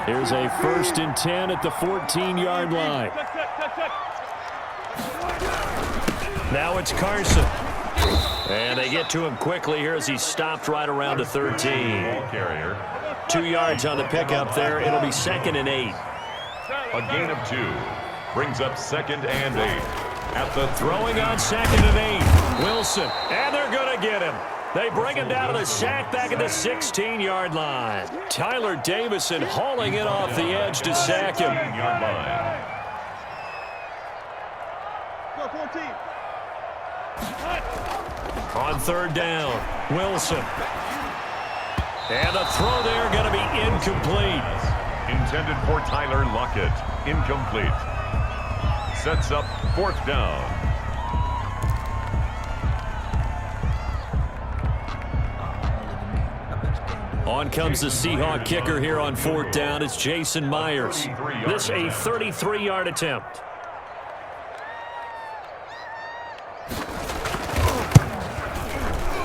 Here's a 1st and 10 at the 14-yard line. Now it's Carson. And they get to him quickly here as he stopped right around the 13. 2 yards on the pickup there. It'll be 2nd and 8. A gain of 2 brings up 2nd and 8. At the throwing on 2nd and 8. Wilson. And they're going to get him. They bring him down to the sack back at the 16-yard line. Tyler Davison hauling it off the edge to sack him. On 3rd down, Wilson. And the throw there going to be incomplete. Intended for Tyler Lockett. Incomplete. Sets up 4th down. On comes the Seahawk kicker here on 4th down. It's Jason Myers. This a 33-yard attempt.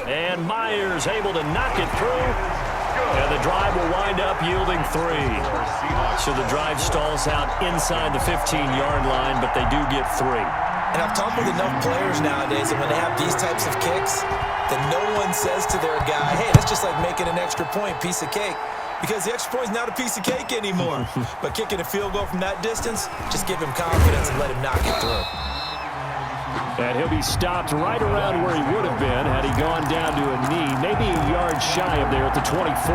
And Myers able to knock it through. And the drive will wind up yielding 3. So the drive stalls out inside the 15-yard line, but they do get 3. And I've talked with enough players nowadays that when they have these types of kicks, that no one says to their guy, hey, that's just like making an extra point, piece of cake. Because the extra point is not a piece of cake anymore. But kicking a field goal from that distance, just give him confidence and let him knock it through. And he'll be stopped right around where he would have been had he gone down to a knee, maybe a yard shy of there at the 24.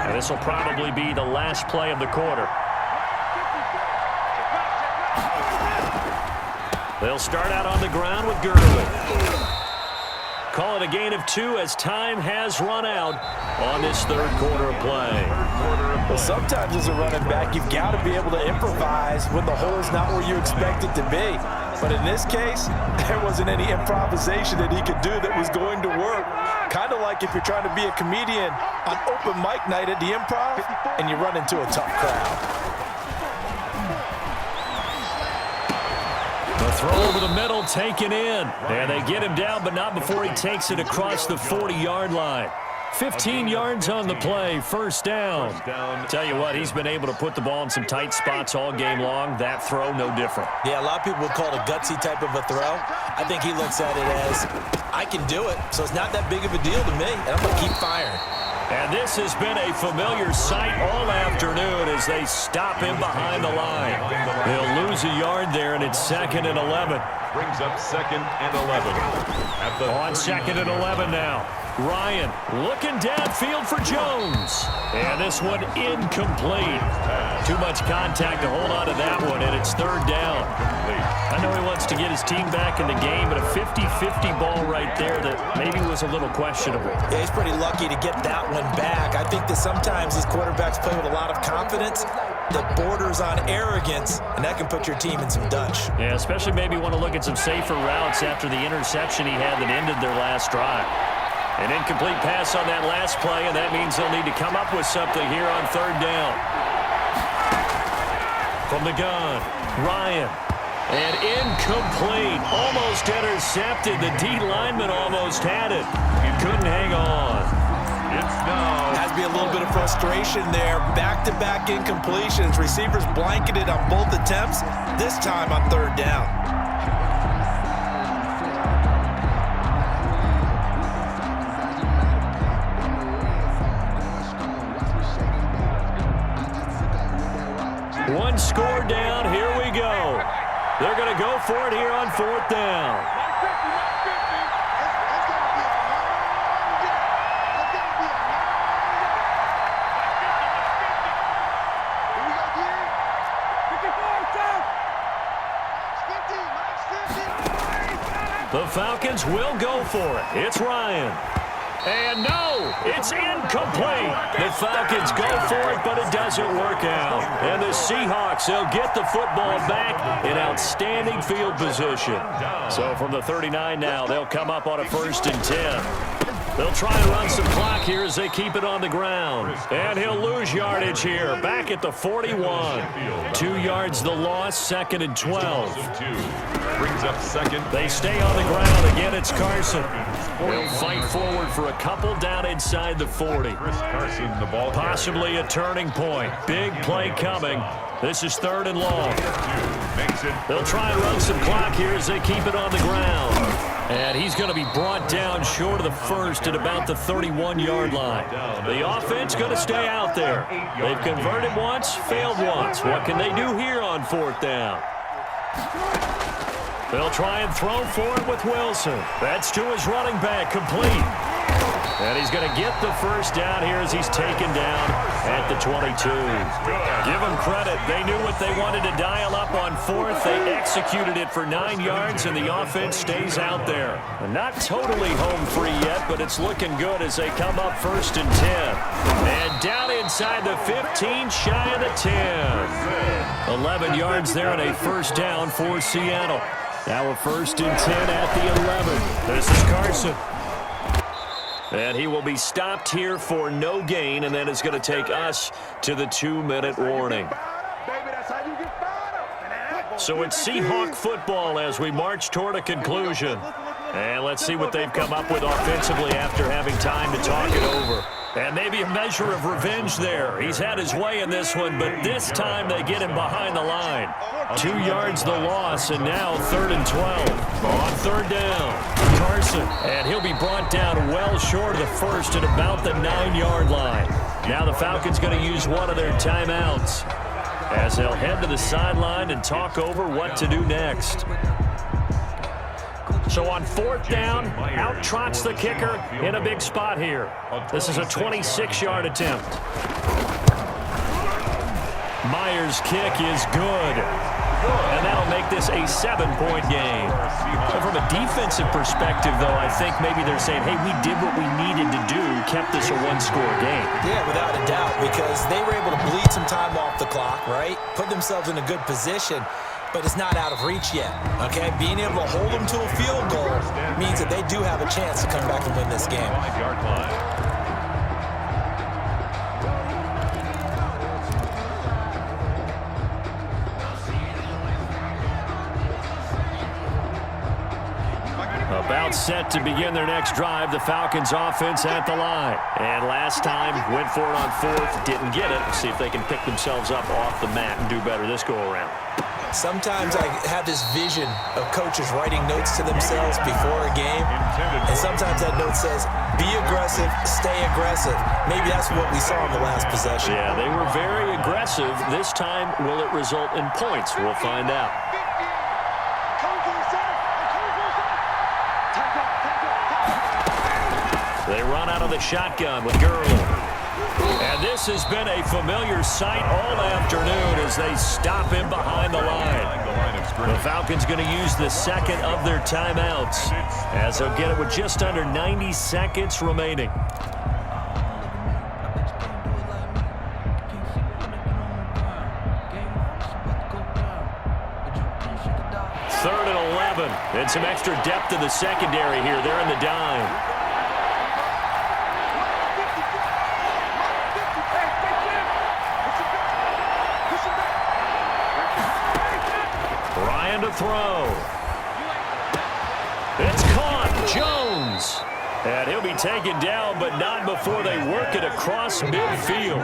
And this will probably be the last play of the quarter. They'll start out on the ground with Gurley. Call it a gain of 2 as time has run out on this 3rd quarter of play. Well, sometimes as a running back, you've got to be able to improvise when the hole's not where you expect it to be. But in this case, there wasn't any improvisation that he could do that was going to work. Kind of like if you're trying to be a comedian on open mic night at the Improv and you run into a tough crowd. The throw over the middle taken in. And they get him down, but not before he takes it across the 40-yard line. 15 yards on the play, 1st down. Tell you what, he's been able to put the ball in some tight spots all game long. That throw, no different. Yeah, a lot of people would call it a gutsy type of a throw. I think he looks at it as, I can do it, so it's not that big of a deal to me, and I'm going to keep firing. And this has been a familiar sight all afternoon as they stop him behind the line. They'll lose a yard there, and it's 2nd and 11. Brings up 2nd and 11. On 2nd and 11 now. Ryan looking downfield for Jones. And this one incomplete. Too much contact to hold on to that one, and it's 3rd down. I know he wants to get his team back in the game, but a 50-50 ball right there that maybe was a little questionable. Yeah, he's pretty lucky to get that one back. I think that sometimes these quarterbacks play with a lot of confidence that borders on arrogance, and that can put your team in some Dutch. Yeah, especially maybe want to look at some safer routes after the interception he had that ended their last drive. An incomplete pass on that last play, and that means they'll need to come up with something here on 3rd down. From the gun, Ryan. And incomplete. Almost intercepted. The D lineman almost had it. He couldn't hang on. It's now. Has to be a little bit of frustration there. Back-to-back incompletions. Receivers blanketed on both attempts, this time on 3rd down. One score down. Here we go. They're going to go for it here on 4th down. The Falcons will go for it. It's Ryan. And no, it's incomplete. The Falcons go for it, but it doesn't work out. And the Seahawks, they'll get the football back in outstanding field position. So from the 39 now, they'll come up on a 1st and 10. They'll try and run some clock here as they keep it on the ground. And he'll lose yardage here, back at the 41. 2 yards the loss, 2nd and 12. Brings Sets up second. They stay on the ground. Again, it's Carson. They'll fight forward for a couple down inside the 40. Chris Carson, the ball Possibly a turning point. Big play coming. This is 3rd and long. They'll try and run some clock here as they keep it on the ground. And he's going to be brought down short of the first at about the 31-yard line. The offense going to stay out there. They've converted once, failed once. What can they do here on 4th down? They'll try and throw for it with Wilson. That's to his running back, complete. And he's going to get the first down here as he's taken down at the 22. Give them credit. They knew what they wanted to dial up on 4th. They executed it for 9 yards, and the offense stays out there. Not totally home free yet, but it's looking good as they come up 1st and 10. And down inside the 15, shy of the 10. 11 yards there and a first down for Seattle. Now a 1st and 10 at the 11. This is Carson. And he will be stopped here for no gain, and then it's going to take us to the 2-minute warning. So it's Seahawk football as we march toward a conclusion. And let's see what they've come up with offensively after having time to talk it over. And maybe a measure of revenge there. He's had his way in this one, but this time they get him behind the line. 2 yards the loss, and now 3rd and 12. On 3rd down, Carson. And he'll be brought down well short of the first at about the 9-yard line. Now the Falcons going to use one of their timeouts as they'll head to the sideline and talk over what to do next. So on 4th down, out trots the kicker in a big spot here. This is a 26-yard attempt. Myers' kick is good. And that'll make this a 7-point game. So from a defensive perspective, though, I think maybe they're saying, hey, we did what we needed to do, kept this a 1-score game. Yeah, without a doubt, because they were able to bleed some time off the clock, right? Put themselves in a good position, but it's not out of reach yet, okay? Being able to hold them to a field goal means that they do have a chance to come back and win this game. 5-yard line. About set to begin their next drive, the Falcons offense at the line. And last time, went for it on 4th, didn't get it. See if they can pick themselves up off the mat and do better this go-around. Sometimes I have this vision of coaches writing notes to themselves before a game, and sometimes that note says, be aggressive, stay aggressive. Maybe that's what we saw in the last possession. Yeah, they were very aggressive. This time, will it result in points? We'll find out. They run out of the shotgun with Gurley. And this has been a familiar sight all afternoon as they stop him behind the line. The Falcons going to use the second of their timeouts as they'll get it with just under 90 seconds remaining. Third and 11. And some extra depth to the secondary here. They're in the dime. To throw. It's caught. Jones. And he'll be taken down, but not before they work it across midfield.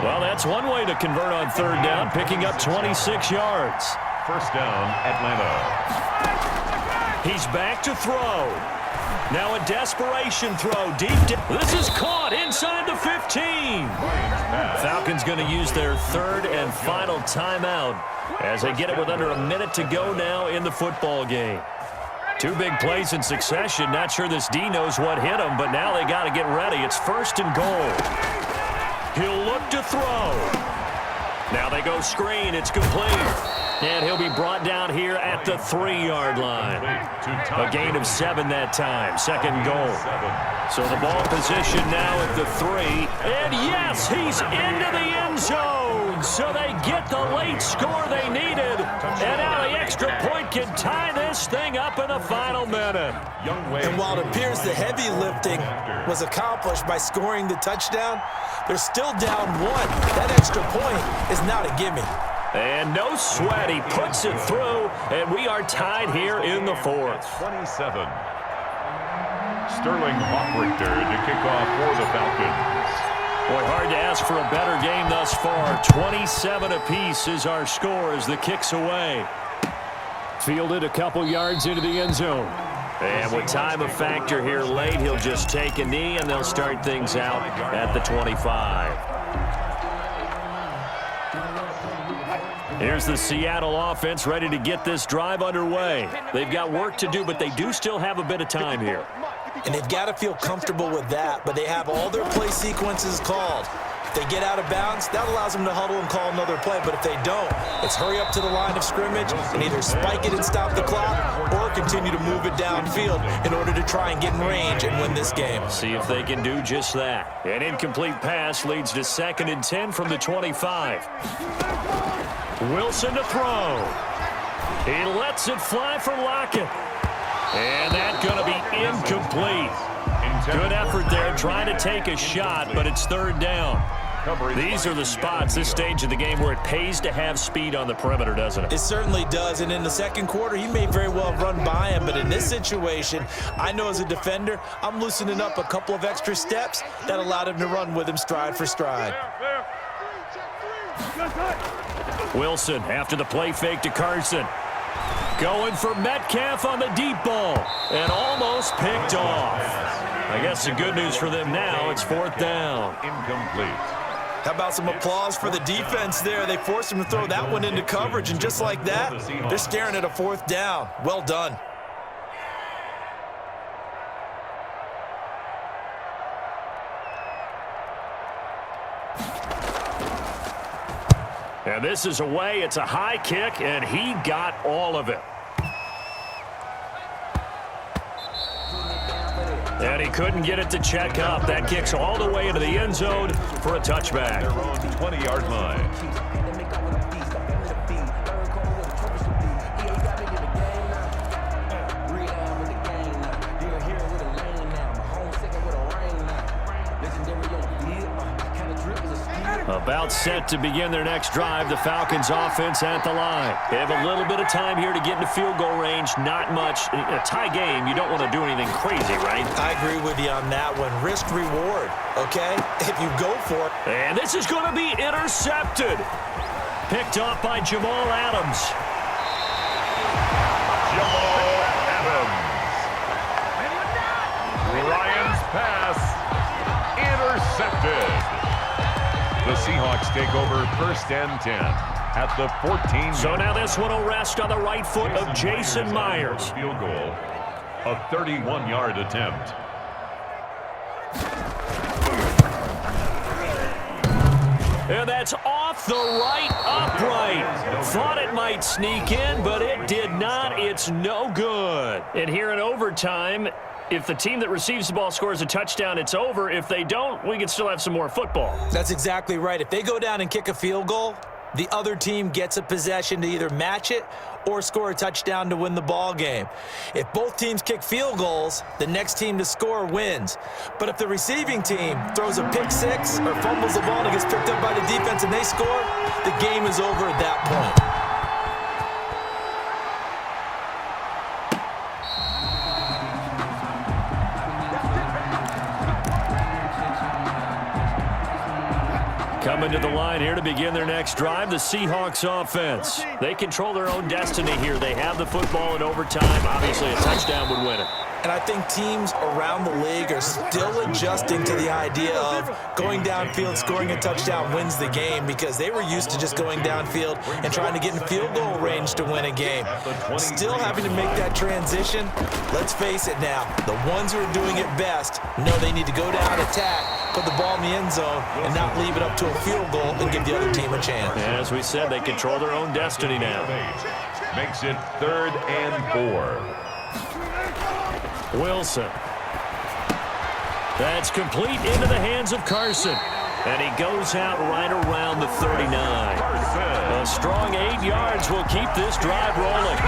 Well, that's one way to convert on 3rd down, picking up 26 yards. First down, Atlanta. He's back to throw. Now a desperation throw deep. This is caught inside the 15. Falcons going to use their 3rd and final timeout as they get it with under a minute to go now in the football game. 2 big plays in succession. Not sure this D knows what hit him, but now they got to get ready. It's 1st and goal. He'll look to throw. Now they go screen. It's complete. And he'll be brought down here at the 3-yard line. A gain of 7 that time. 2nd goal. So the ball position now at the 3. And yes, he's into the end zone. So they get the late score they needed. And now the extra point can tie this thing up in the final minute. And while it appears the heavy lifting was accomplished by scoring the touchdown, they're still down 1. That extra point is not a gimme. And no sweat. He puts it through, and we are tied here in the fourth. 27. Sterling Hoffrichter to kick off for the Falcons. Boy, hard to ask for a better game thus far. 27 apiece is our score as the kick's away. Fielded a couple yards into the end zone. And with time a factor here late, he'll just take a knee, and they'll start things out at the 25. Here's the Seattle offense ready to get this drive underway. They've got work to do, but they do still have a bit of time here. And they've got to feel comfortable with that, but they have all their play sequences called. If they get out of bounds, that allows them to huddle and call another play. But if they don't, it's hurry up to the line of scrimmage and either spike it and stop the clock or continue to move it downfield in order to try and get in range and win this game. See if they can do just that. An incomplete pass leads to 2nd and 10 from the 25. Wilson to throw. He lets it fly for Lockett. And that's going to be incomplete. Good effort there trying to take a shot, but it's 3rd down. These are the spots, this stage of the game, where it pays to have speed on the perimeter, doesn't it? It certainly does, and in the second quarter, he may very well run by him, but in this situation, I know as a defender, I'm loosening up a couple of extra steps that allowed him to run with him stride for stride. Wilson after the play fake to Carson. Going for Metcalf on the deep ball, and almost picked off. I guess the good news for them now, it's 4th down. Incomplete. How about some applause for the defense there? They forced him to throw that one into coverage, and just like that, they're staring at a 4th down. Well done. And this is away. It's a high kick, and he got all of it. And he couldn't get it to check up. That kicks all the way into the end zone for a touchback. Their own 20-yard line. About set to begin their next drive. The Falcons offense at the line. They have a little bit of time here to get into field goal range. Not much. In a tie game, you don't want to do anything crazy, right? I agree with you on that one. Risk reward, okay? If you go for it. And this is going to be intercepted. Picked off by Jamal Adams. Jamal Adams. Ryan's pass intercepted. The Seahawks take over 1st and 10 at the 14. So now this one will rest on the right foot of Jason Myers. Field goal, a 31-yard attempt. And that's off the right upright. Thought it might sneak in, but it did not. It's no good. And here in overtime, if the team that receives the ball scores a touchdown, it's over. If they don't, we can still have some more football. That's exactly right. If they go down and kick a field goal, the other team gets a possession to either match it or score a touchdown to win the ball game. If both teams kick field goals, the next team to score wins. But if the receiving team throws a pick six or fumbles the ball and it gets picked up by the defense and they score, the game is over at that point. Coming to the line here to begin their next drive, the Seahawks offense. They control their own destiny here. They have the football in overtime. Obviously, a touchdown would win it. And I think teams around the league are still adjusting to the idea of going downfield, scoring a touchdown wins the game, because they were used to just going downfield and trying to get in field goal range to win a game. Still having to make that transition. Let's face it now, the ones who are doing it best know they need to go down, attack, put the ball in the end zone, and not leave it up to a field goal and give the other team a chance. And as we said, they control their own destiny now. Makes it 3rd and 4. Wilson. That's complete into the hands of Carson. And he goes out right around the 39. A strong 8 yards will keep this drive rolling.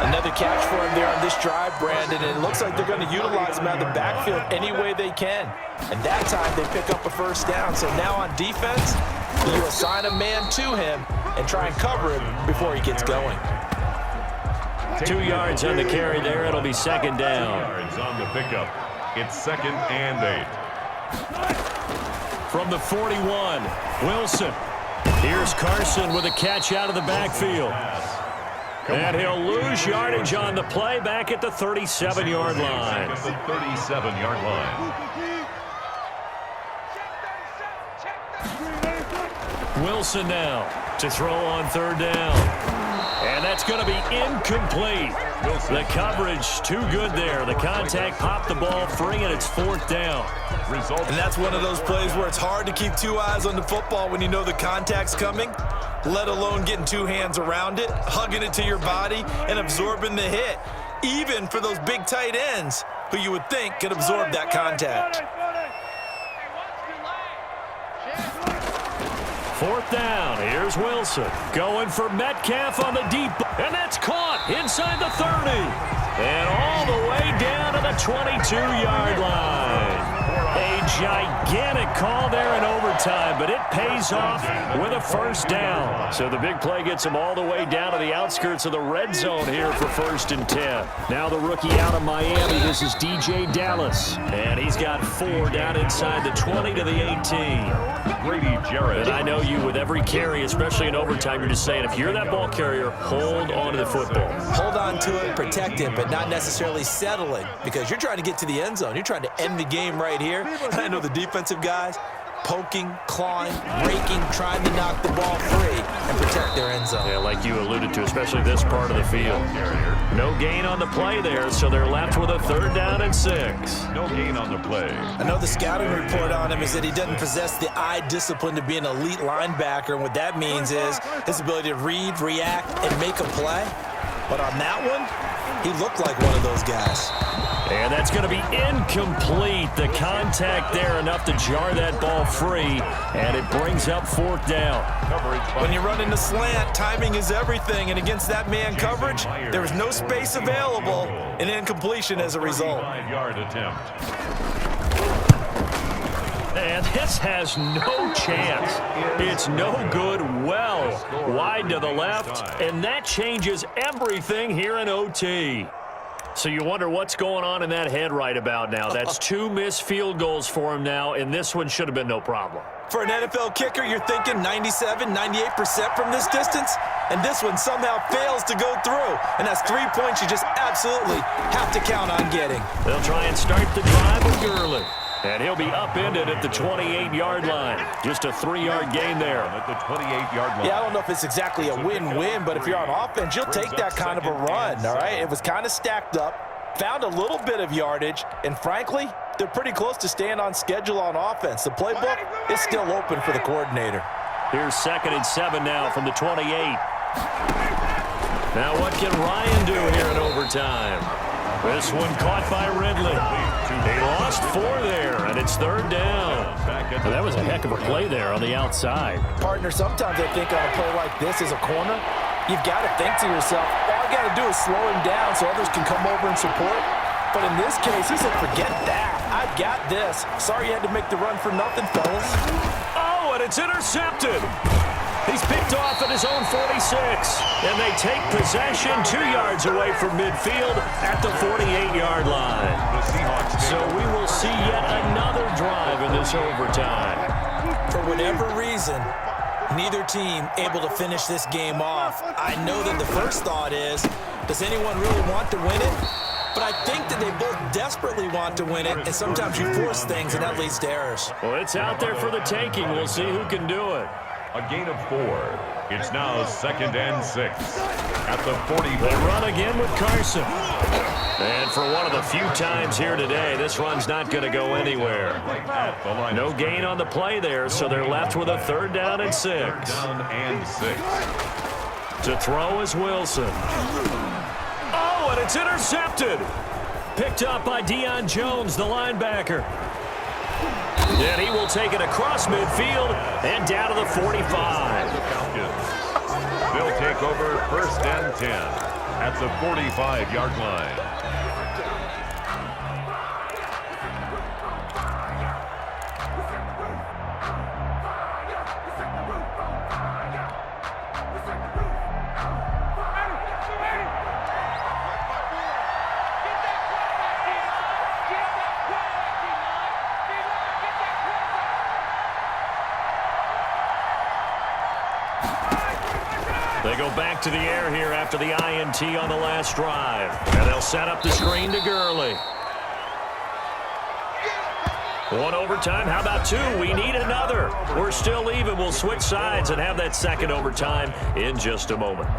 Another catch for him there on this drive, Brandon, and it looks like they're going to utilize him out of the backfield any way they can. And that time they pick up a 1st down. So now on defense, you assign a man to him, and try and cover him before he gets going. 2 yards on the carry there. It'll be second down. 2 yards on the pickup. It's 2nd and 8. From the 41, Wilson. Here's Carson with a catch out of the backfield. And he'll lose yardage on the play back at the 37-yard line. The 37-yard line. Wilson now to throw on 3rd down. And that's going to be incomplete. The coverage too good there. The contact popped the ball free, and it's 4th down. And that's one of those plays where it's hard to keep 2 eyes on the football when you know the contact's coming, let alone getting 2 hands around it, hugging it to your body, and absorbing the hit, even for those big tight ends who you would think could absorb that contact. 4th down. Here's Wilson going for Metcalf on the deep. And that's caught inside the 30. And all the way down to the 22-yard line. A gigantic call there in overtime, but it pays off with a 1st down. So the big play gets him all the way down to the outskirts of the red zone here for 1st and 10. Now the rookie out of Miami, this is DJ Dallas. And he's got 4 down inside the 20 to the 18. Grady Jarrett. And I know you with every carry, especially in overtime, you're just saying, if you're that ball carrier, hold on to the football. Hold on to it, protect it, but not necessarily settle it, because you're trying to get to the end zone. You're trying to end the game right here. And I know the defensive guys poking, clawing, raking, trying to knock the ball free and protect their end zone. Yeah, like you alluded to, especially this part of the field. No gain on the play there, so they're left with a 3rd down and 6. No gain on the play. I know the scouting report on him is that he doesn't possess the eye discipline to be an elite linebacker, and what that means is his ability to read, react, and make a play. But on that one, he looked like one of those guys. And that's going to be incomplete. The contact there enough to jar that ball free, and it brings up 4th down. When you run in the slant, timing is everything, and against that man coverage, there was no space available, and incompletion as a result. 5-yard attempt. And this has no chance. It's no good, well wide to the left, and that changes everything here in OT. So you wonder what's going on in that head right about now. That's 2 missed field goals for him now, and this one should have been no problem. For an NFL kicker, you're thinking 97, 98% from this distance, and this one somehow fails to go through. And that's 3 points you just absolutely have to count on getting. They'll try and start the drive with Gurley. And he'll be upended at the 28-yard line. Just a 3-yard gain there. At the 28-yard line. Yeah, I don't know if it's exactly a win-win, but if you're on offense, you'll take that kind of a run, all right? It was kind of stacked up, found a little bit of yardage, and frankly, they're pretty close to staying on schedule on offense. The playbook is still open for the coordinator. Here's 2nd and 7 now from the 28. Now what can Ryan do here in overtime? This one caught by Ridley. They lost 4 there, and it's 3rd down. Well, that was a heck of a play there on the outside. Partner, sometimes I think on a play like this as a corner, you've got to think to yourself, all I got to do is slow him down so others can come over and support. But in this case, he said, forget that. I got this. Sorry you had to make the run for nothing, fellas. Oh, and it's intercepted. He's picked off at his own 46, and they take possession 2 yards away from midfield at the 48-yard line. So we will see yet another drive in this overtime. For whatever reason, neither team able to finish this game off. I know that the first thought is, does anyone really want to win it? But I think that they both desperately want to win it, and sometimes you force things, and that leads to errors. Well, it's out there for the taking. We'll see who can do it. A gain of 4. It's now 2nd and 6. At the 40. They run again with Carson. And for one of the few times here today, this run's not going to go anywhere. No gain on the play there, so they're left with a 3rd down and 6. 3rd down and 6. To throw is Wilson. Oh, and it's intercepted. Picked up by Deion Jones, the linebacker. And he will take it across midfield and down to the 45. They'll take over 1st and 10 at the 45-yard line. go back to the air here after the INT on the last drive. And they'll set up the screen to Gurley. One overtime. How about two? We need another. We're still even. We'll switch sides and have that second overtime in just a moment.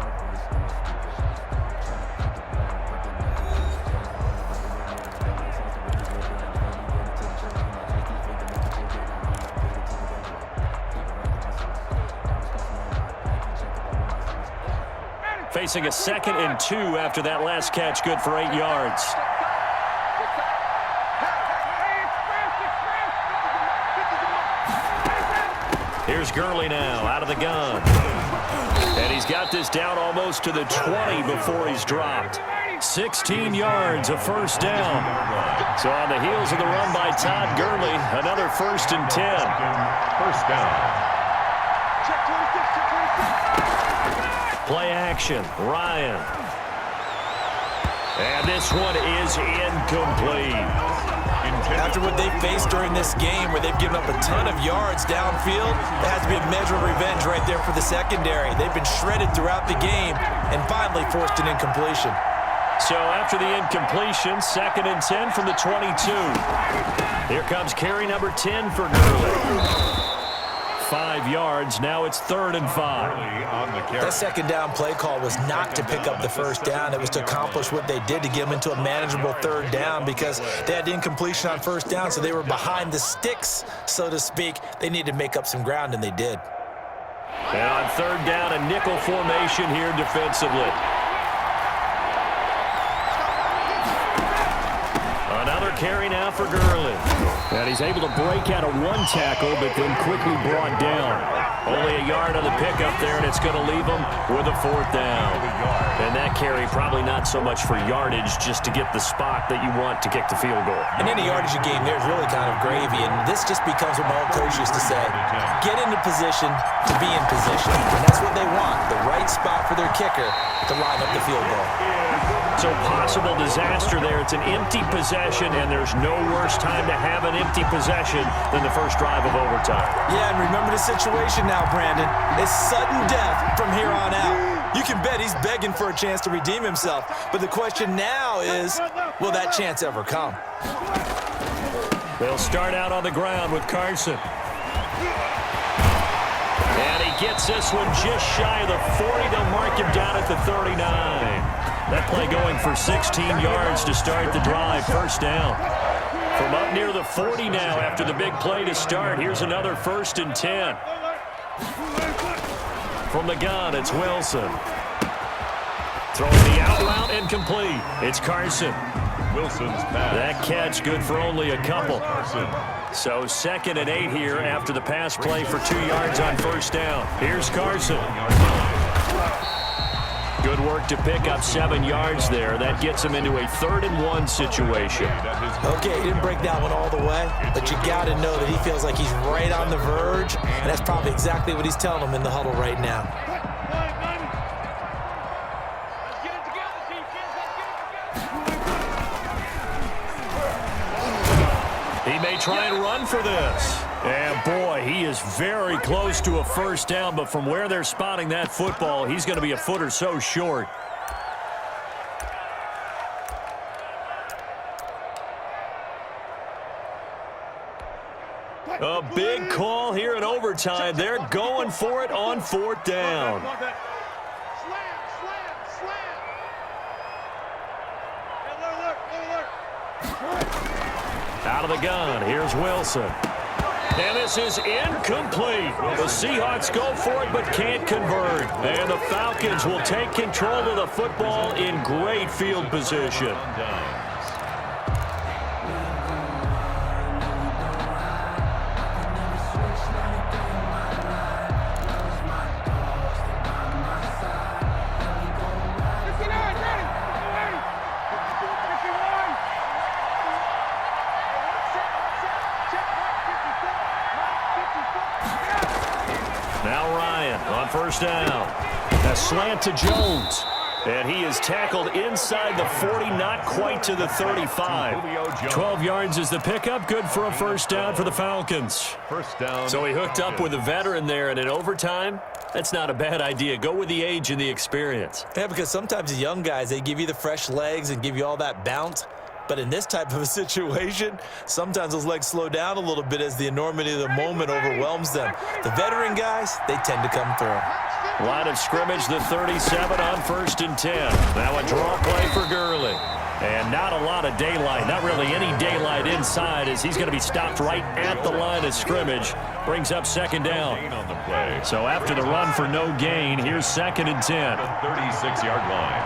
Facing a 2nd and 2 after that last catch, good for 8 yards. Here's Gurley now out of the gun. And he's got this down almost to the 20 before he's dropped. 16 yards, a first down. So on the heels of the run by Todd Gurley, another 1st and 10. First down. Play action, Ryan. And this one is incomplete. After what they faced during this game where they've given up a ton of yards downfield, there has to be a measure of revenge right there for the secondary. They've been shredded throughout the game and finally forced an incompletion. So after the incompletion, 2nd and 10 from the 22. Here comes carry number 10 for Gurley. 5 yards. Now it's 3rd and 5. That second down play call was not to pick up the first down. It was to accomplish what they did to get them into a manageable 3rd down because they had incompletion on 1st down, so they were behind the sticks, so to speak. They needed to make up some ground, and they did. And on 3rd down, a nickel formation here defensively. Another carry now for Gurley. And he's able to break out of one tackle, but then quickly brought down. Only a yard on the pickup there, and it's going to leave him with a 4th down. And that carry probably not so much for yardage, just to get the spot that you want to kick the field goal. And any yardage you gain there is really kind of gravy, and this just becomes what my old coach used to say, get into position to be in position. And that's what they want, the right spot for their kicker to line up the field goal. So possible disaster there. It's an empty possession, and there's no worse time to have an empty possession than the first drive of overtime. Yeah, and remember the situation now, Brandon. It's sudden death from here on out. You can bet he's begging for a chance to redeem himself. But the question now is, will that chance ever come? They'll start out on the ground with Carson. And he gets this one just shy of the 40. They'll mark him down at the 39. That play going for 16 yards to start the drive. 1st down. From up near the 40 now after the big play to start. Here's another 1st and 10. From the gun, it's Wilson. Throwing the out route and complete. It's Carson. Wilson's pass. That catch good for only a couple. So 2nd and 8 here after the pass play for 2 yards on 1st down. Here's Carson. Good work to pick up 7 yards there. That gets him into a 3rd and 1 situation. Okay, he didn't break that one all the way, but you got to know that he feels like he's right on the verge, and that's probably exactly what he's telling them in the huddle right now. He may try and run for this. And boy, he is very close to a 1st down, but from where they're spotting that football, he's going to be a foot or so short. A big call here in overtime. They're going for it on 4th down. Out of the gun, here's Wilson. And this is incomplete. The Seahawks go for it but can't convert. And the Falcons will take control of the football in great field position. Now Ryan on 1st down. A slant to Jones. And he is tackled inside the 40, not quite to the 35. 12 yards is the pickup. Good for a 1st down for the Falcons. 1st down. So he hooked up with a veteran there, and in overtime, That's not a bad idea. Go with the age and the experience. Yeah, because sometimes the young guys, they give you the fresh legs and give you all that bounce. But in this type of a situation, sometimes those legs slow down a little bit as the enormity of the moment overwhelms them. The veteran guys, they tend to come through. Line of scrimmage, the 37 on 1st and 10. Now a draw play for Gurley. And not a lot of daylight, not really any daylight inside as he's going to be stopped right at the line of scrimmage. Brings up 2nd down. So after the run for no gain, here's 2nd and 10. The 36-yard line.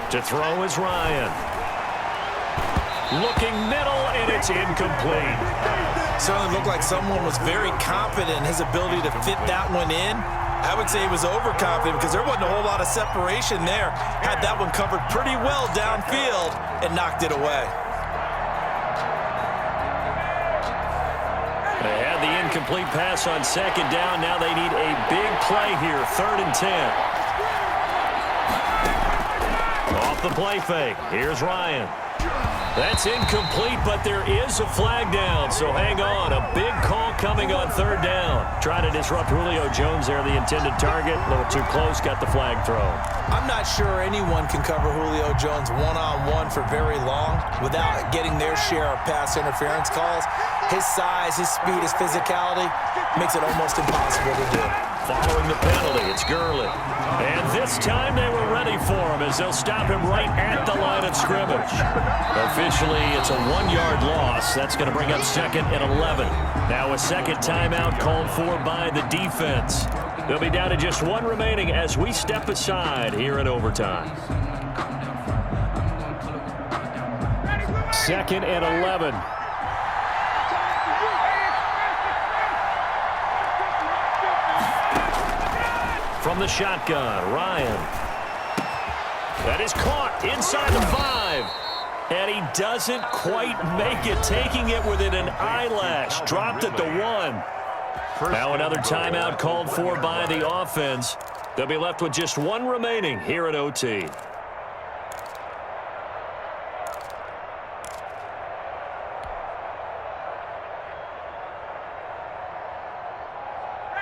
To throw is Ryan. Looking middle, and it's incomplete. Certainly looked like someone was very confident in his ability to fit that one in. I would say he was overconfident because there wasn't a whole lot of separation there. Had that one covered pretty well downfield and knocked it away. They had the incomplete pass on 2nd down. Now they need a big play here, 3rd and 10. Off the play fake. Here's Ryan. That's incomplete, but there is a flag down, so hang on. A big call coming on 3rd down. Trying to disrupt Julio Jones there, the intended target. A little too close, got the flag thrown. I'm not sure anyone can cover Julio Jones one-on-one for very long without getting their share of pass interference calls. His size, his speed, his physicality makes it almost impossible to do. Following the penalty, it's Gurley. And this time they were ready for him as they'll stop him right at the line of scrimmage. Officially, it's a 1-yard loss. That's going to bring up 2nd and 11. Now a second timeout called for by the defense. They'll be down to just 1 remaining as we step aside here in overtime. 2nd and 11. From the shotgun, Ryan. That is caught inside the 5. And he doesn't quite make it, taking it within an eyelash. Dropped at the 1. Now another timeout called for by the offense. They'll be left with just 1 remaining here at OT.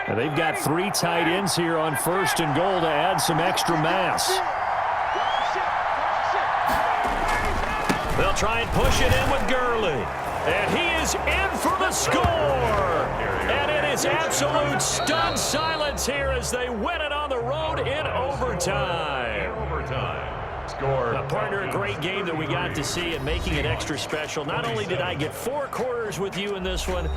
And they've got 3 tight ends here on 1st and goal to add some extra mass. They'll try and push it in with Gurley. And he is in for the score. And it is absolute stunned silence here as they win it on the road in overtime. Partner, a great game that we got to see and making it extra special. Not only did I get 4 quarters with you in this one,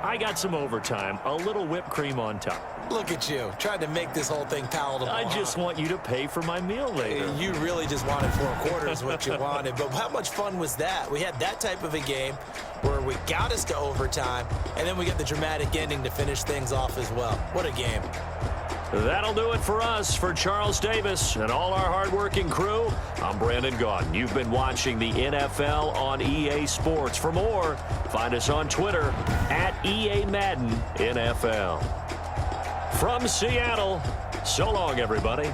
I got some overtime, a little whipped cream on top. Look at you, trying to make this whole thing palatable. I just want you to pay for my meal later. You really just wanted 4 quarters what you wanted, but how much fun was that? We had that type of a game where we got us to overtime, and then we got the dramatic ending to finish things off as well. What a game. That'll do it for us. For Charles Davis and all our hardworking crew, I'm Brandon Gaudin. You've been watching the NFL on EA Sports. For more, find us on Twitter at EA Madden NFL. From Seattle, so long, everybody.